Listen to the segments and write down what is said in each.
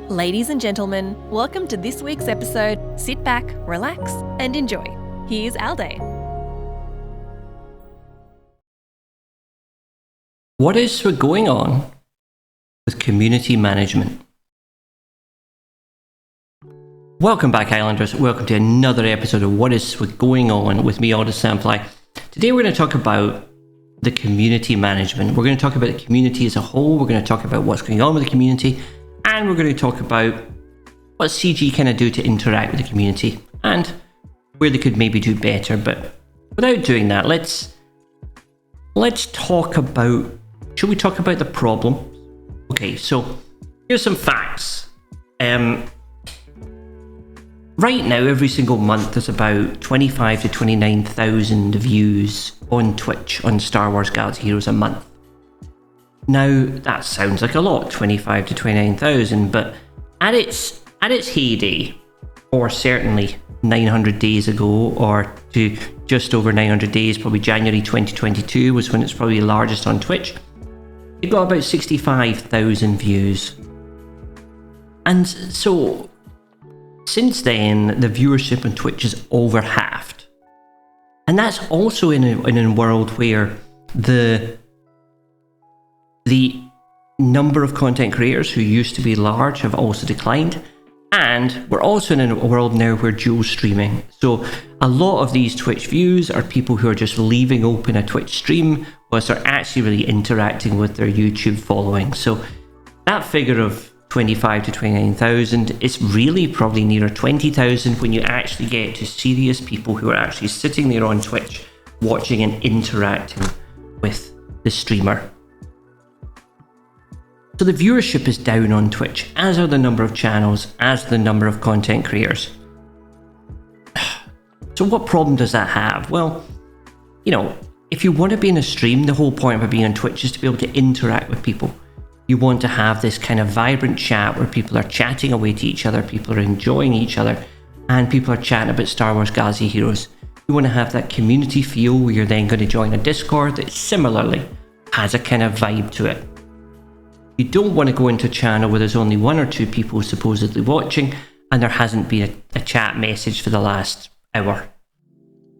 Ladies and gentlemen, welcome to this week's episode. Sit back, relax, and enjoy. Here's Alday. What is going on with community management? Welcome back, Islanders. Welcome to another episode of What is going on with me, Aldous Samfly. Today we're going to talk about the community management. We're going to talk about the community as a whole. We're going to talk about what's going on with the community. And we're going to talk about what CG kind of do to interact with the community and where they could maybe do better. But without doing that, let's talk about, should we talk about the problem? Okay, so here's some facts. Right now, every single month, there's about 25 to 29,000 views on Twitch on Star Wars Galaxy Heroes a month. Now, that sounds like a lot, 25 to 29,000, but at its heyday, or certainly 900 days ago, or to just over 900 days, probably January 2022 was when it's probably largest on Twitch, it got about 65,000 views. And so, since then, the viewership on Twitch is over halved. And that's also in a world where the number of content creators who used to be large have also declined. And we're also in a world now where dual streaming. So a lot of these Twitch views are people who are just leaving open a Twitch stream whilst they're actually really interacting with their YouTube following. So that figure of 25 to 29,000 is really probably nearer 20,000 when you actually get to serious people who are actually sitting there on Twitch watching and interacting with the streamer. So the viewership is down on Twitch, as are the number of channels, as the number of content creators. So what problem does that have? Well, you know, if you want to be in a stream, the whole point of being on Twitch is to be able to interact with people. You want to have this kind of vibrant chat where people are chatting away to each other, people are enjoying each other, and people are chatting about Star Wars Galaxy Heroes. You want to have that community feel where you're then going to join a Discord that similarly has a kind of vibe to it. You don't want to go into a channel where there's only one or two people supposedly watching and there hasn't been a chat message for the last hour.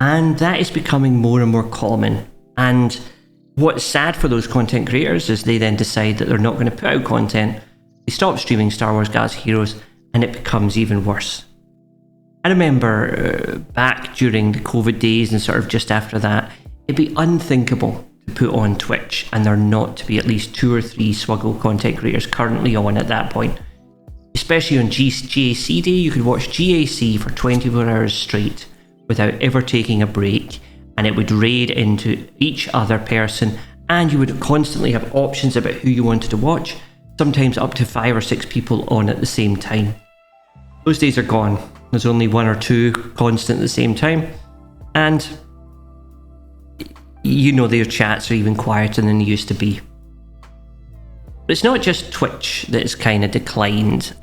And that is becoming more and more common. And what's sad for those content creators is they then decide that they're not going to put out content. They stop streaming Star Wars Galaxy Heroes and it becomes even worse. I remember back during the COVID days and sort of just after that, it'd be unthinkable put on Twitch and there not to be at least 2 or 3 SWGOH content creators currently on at that point. Especially on GAC day, you could watch GAC for 24 hours straight without ever taking a break, and it would raid into each other person, and you would constantly have options about who you wanted to watch, sometimes up to 5 or 6 people on at the same time. Those days are gone. There's only 1 or 2 constant at the same time, and you know their chats are even quieter than they used to be. But it's not just Twitch that's kind of declined.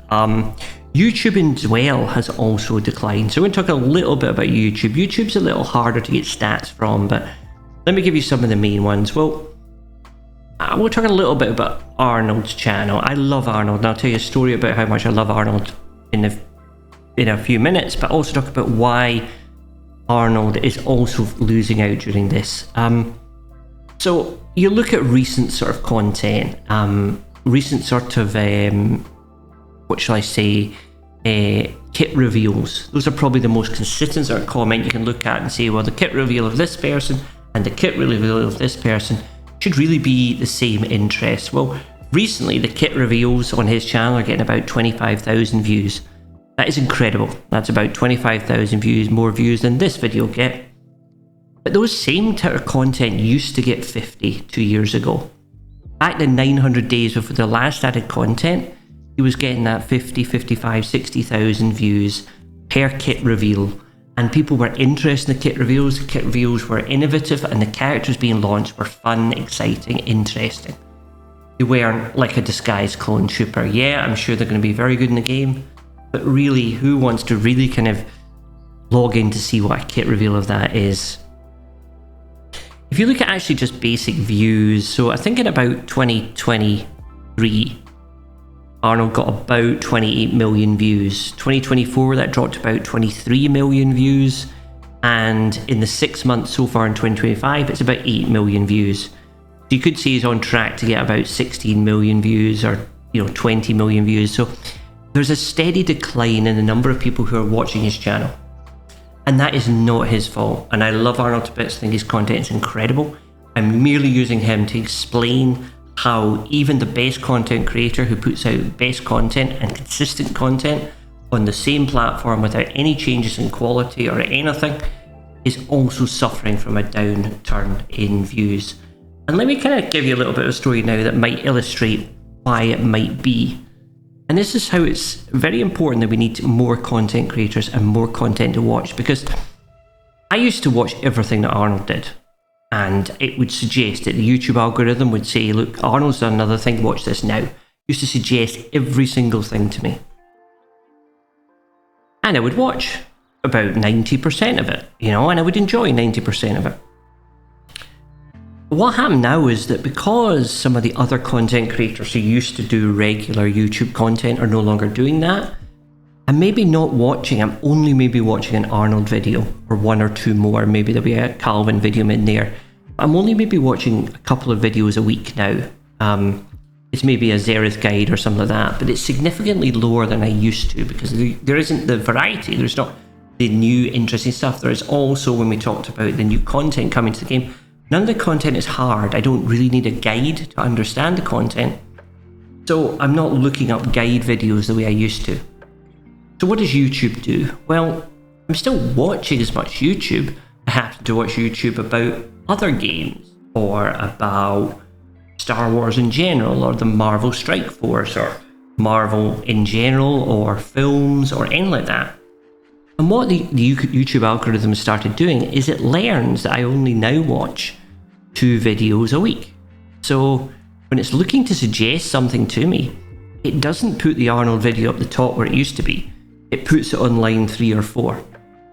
YouTube as well has also declined. So we're going to talk a little bit about YouTube. YouTube's a little harder to get stats from, but let me give you some of the main ones. Well, we'll talk a little bit about Arnold's channel. I love Arnold, and I'll tell you a story about how much I love Arnold in a few minutes, but also talk about why Arnold is also losing out during this. So you look at recent sort of content, recent sort of, what shall I say, kit reveals. Those are probably the most consistent sort of comment you can look at and say, well, the kit reveal of this person and the kit reveal of this person should really be the same interest. Well, recently the kit reveals on his channel are getting about 25,000 views. That is incredible. That's about 25,000 views, more views than this video get. But those same type of content used to get 50 2 years ago. Back in 900 days before the last added content, he was getting that 50, 55, 60,000 views per kit reveal. And people were interested in the kit reveals. The kit reveals were innovative and the characters being launched were fun, exciting, interesting. They weren't like a disguised clone trooper. Yeah, I'm sure they're going to be very good in the game. But really, who wants to really kind of log in to see what a kit reveal of that is? if you look at actually just basic views, so I think in about 2023, Arnold got about 28 million views. 2024, that dropped to about 23 million views. And in the 6 months so far in 2025, it's about 8 million views. So you could say he's on track to get about 16 million views or 20 million views. So there's a steady decline in the number of people who are watching his channel. And that is not his fault. And I love Arnold to bits. I think his content is incredible. I'm merely using him to explain how even the best content creator who puts out best content and consistent content on the same platform without any changes in quality or anything is also suffering from a downturn in views. And let me kind of give you a little bit of a story now that might illustrate why it might be. And this is how it's very important that we need more content creators and more content to watch, because I used to watch everything that Arnold did, and it would suggest that the YouTube algorithm would say, look, Arnold's done another thing, watch this now. It used to suggest every single thing to me. And I would watch about 90% of it, and I would enjoy 90% of it. What happened now is that because some of the other content creators who used to do regular YouTube content are no longer doing that, I'm maybe not watching, I'm only maybe watching an Arnold video or one or two more, maybe there'll be a Calvin video in there. I'm only maybe watching a couple of videos a week now. It's maybe a Xerath guide or something like that, but it's significantly lower than I used to because there isn't the variety, there's not the new interesting stuff. There is also, when we talked about the new content coming to the game, none of the content is hard. I don't really need a guide to understand the content. So I'm not looking up guide videos the way I used to. So what does YouTube do? Well, I'm still watching as much YouTube. I happen to watch YouTube about other games or about Star Wars in general or the Marvel Strike Force or Marvel in general or films or anything like that. And what the YouTube algorithm started doing is it learns that I only now watch 2 videos a week. So when it's looking to suggest something to me, it doesn't put the Arnold video up the top where it used to be. It puts it on line 3 or 4.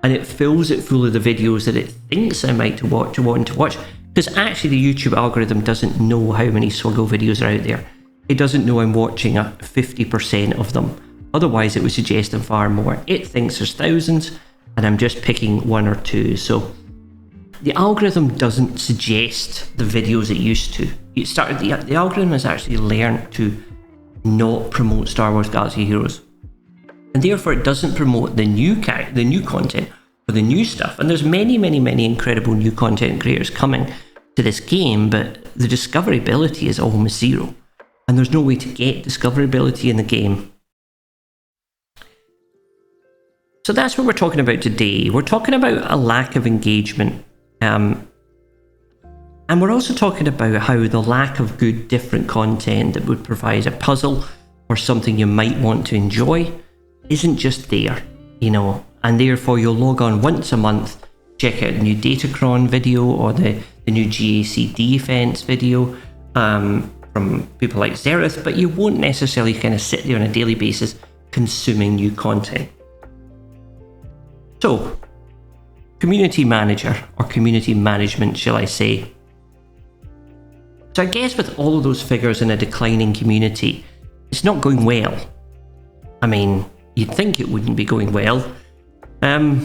And it fills it full of the videos that it thinks I might want to watch. Because actually the YouTube algorithm doesn't know how many SWGOH videos are out there. It doesn't know I'm watching 50% of them. Otherwise, it would suggest them far more. It thinks there's thousands, and I'm just picking 1 or 2. So the algorithm doesn't suggest the videos it used to. The algorithm has actually learned to not promote Star Wars Galaxy Heroes, and therefore it doesn't promote the new content or the new stuff. And there's many, many, many incredible new content creators coming to this game, but the discoverability is almost zero, and there's no way to get discoverability in the game. So that's what we're talking about today. We're talking about a lack of engagement. And we're also talking about how the lack of good, different content that would provide a puzzle or something you might want to enjoy isn't just there, and therefore you'll log on once a month, check out the new Datacron video or the new GAC defense video from people like Xerath, but you won't necessarily kind of sit there on a daily basis consuming new content. So, community manager, or community management, shall I say. So I guess with all of those figures in a declining community, it's not going well. I mean, you'd think it wouldn't be going well. Well,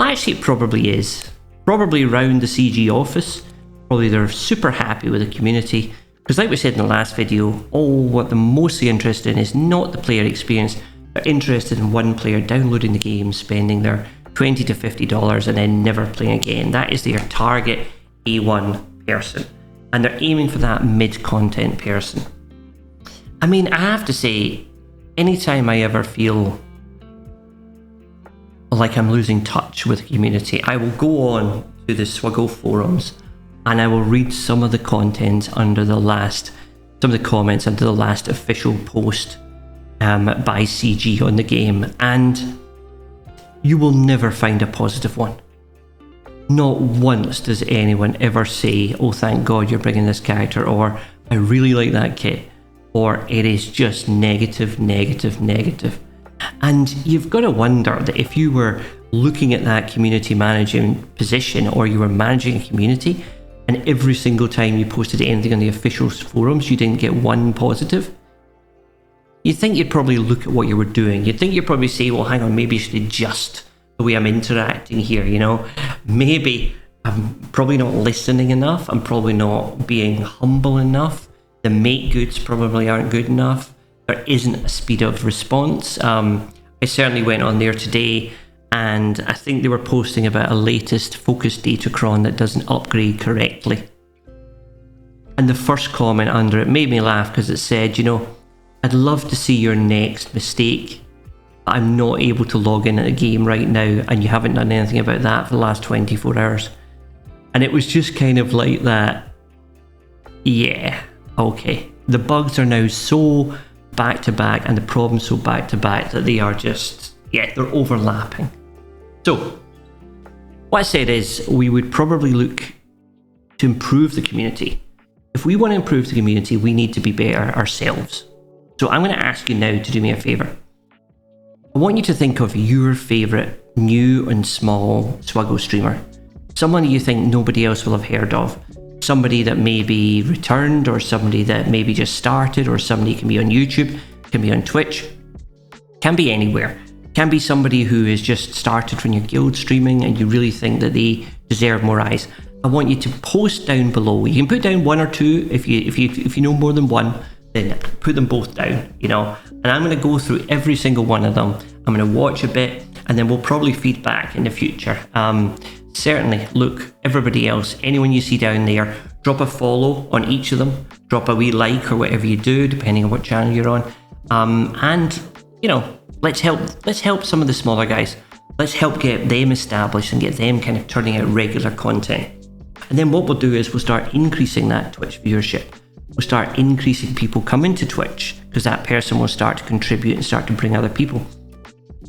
actually it probably is. Probably around the CG office, probably they're super happy with the community, because like we said in the last video, what they're mostly interested in is not the player experience. They're interested in one player downloading the game, spending their $20 to $50 and then never playing again. That is their target A1 person. And they're aiming for that mid-content person. I mean, I have to say, anytime I ever feel like I'm losing touch with the community, I will go on to the SWGOH forums and I will read some of the comments under the last official post by CG on the game, and you will never find a positive one. Not once does anyone ever say, oh thank God you're bringing this character, or I really like that kit, or it is just negative. And you've got to wonder that if you were looking at that community managing position, or you were managing a community, and every single time you posted anything on the official forums, you didn't get one positive, you'd think you'd probably look at what you were doing. You'd think you'd probably say, well, hang on, maybe I should adjust the way I'm interacting here, you know? Maybe I'm probably not listening enough. I'm probably not being humble enough. The make goods probably aren't good enough. There isn't a speed of response. I certainly went on there today, and I think they were posting about a latest focus datacron that doesn't upgrade correctly. And the first comment under it made me laugh because it said, you know, I'd love to see your next mistake. I'm not able to log in at a game right now, and you haven't done anything about that for the last 24 hours. And it was just kind of like that. Yeah, okay. The bugs are now so back to back, and the problems so back to back, that they are just, yeah, they're overlapping. So, what I said is we would probably look to improve the community. If we want to improve the community, we need to be better ourselves. So I'm going to ask you now to do me a favour. I want you to think of your favourite new and small SWGOH streamer. Someone you think nobody else will have heard of. Somebody that maybe returned, or somebody that maybe just started, or somebody can be on YouTube, can be on Twitch, can be anywhere. Can be somebody who has just started from your guild streaming and you really think that they deserve more eyes. I want you to post down below. You can put down one or two if you know more than one. Then put them both down, you know, and I'm going to go through every single one of them. I'm going to watch a bit, and then we'll probably feedback in the future. Certainly, look, everybody else, anyone you see down there, drop a follow on each of them, drop a wee like or whatever you do, depending on what channel you're on, and you know, let's help some of the smaller guys. Let's help get them established and get them kind of turning out regular content. And then what we'll do is we'll start increasing that Twitch viewership. We'll start increasing people coming to Twitch, because that person will start to contribute and start to bring other people.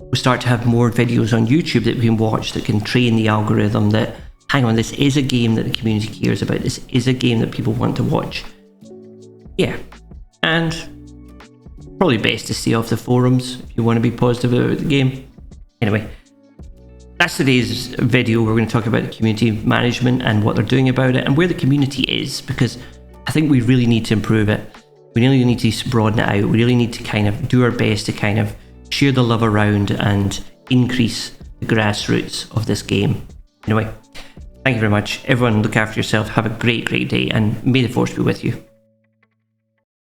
We'll start to have more videos on YouTube that we can watch that can train the algorithm that, hang on, this is a game that the community cares about. This is a game that people want to watch. Yeah. And probably best to stay off the forums if you want to be positive about the game. Anyway, that's today's video. We're going to talk about the community management and what they're doing about it and where the community is, because I think we really need to improve it. We really need to broaden it out. We really need to kind of do our best to kind of share the love around and increase the grassroots of this game. Anyway, thank you very much. Everyone, look after yourself. Have a great, great day, and may the force be with you.